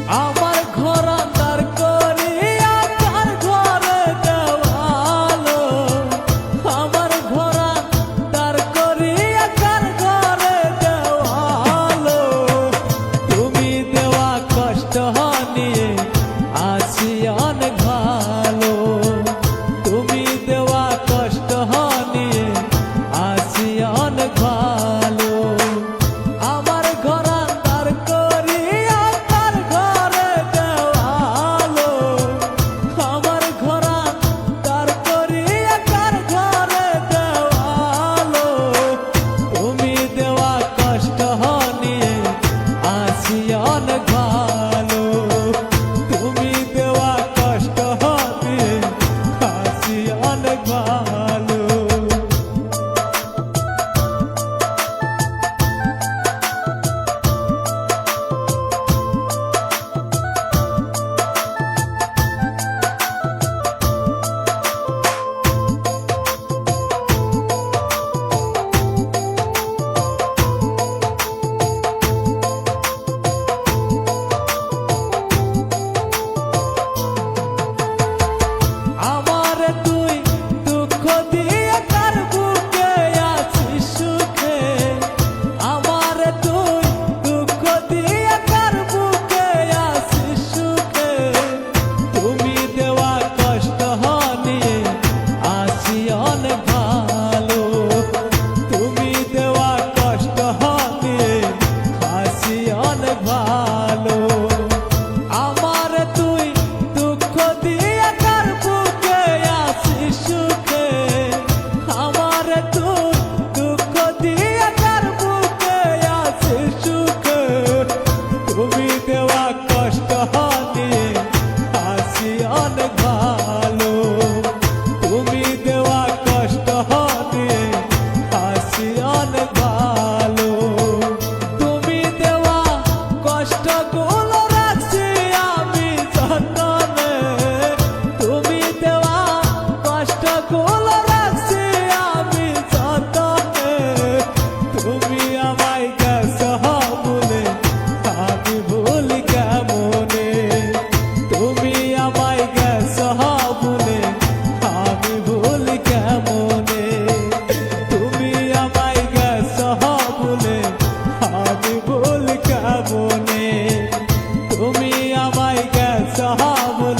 আমার ঘর আন্ধার করিয়া কার ঘরে দেওয়ালো, আমার ঘর আন্ধার করিয়া কার ঘরে দেওয়ালো। তুমি দেওয়া কষ্ট নিয়ে আছি অনেক ভালো, তুমি দেওয়া কষ্ট নিয়ে আছি অনেক ভালো। আমার ঘর আন্ধার করিয়া কার ঘরে দেওয়ালো, আমার ঘর আন্ধার করিয়া কার ঘরে দেওয়ালো। তুমি দেওয়া কষ্ট নিয়ে আছি অনেক ভালো, তুমি দেওয়া কষ্ট নিয়ে আছি অনেক ভালো। আমার তুই দুঃখ দিয়ে কার বুকে আছিস সুখে, আমার তুই দুঃখ দিয়ে কার বুকে আছিস সুখে। তুমি দেওয়া কষ্ট নিয়ে আছি অনেক ভালো, তুমি দেওয়া কষ্ট নিয়ে আছি অনেক ভালো। আমার তুই দুঃখ দিয়ে কার বুকে আছিস সুখে, আমার তুই দুঃখ দিয়ে কার বুকে আছিস সুখে। তুমি দেওয়া কষ্ট নিয়ে আছি অনেক ভালো, তুমি দেওয়া কষ্ট নিয়ে আছি অনেক ভালো। তুমি দেওয়া কষ্টগুলো রাখছি আমি যতনে, তুমি দেওয়া কষ্টগুলো রাখছি আমি যতনে। তুমি আমায় গেছ বলে আমি ভুলি কেমনে, তুমি আমায় গেছ বলে আমি ভুলি কেমনে, তুমি আমায় গেছ বলে আমি ভুলি কেমনে, তুমি আমায় গেছ বলে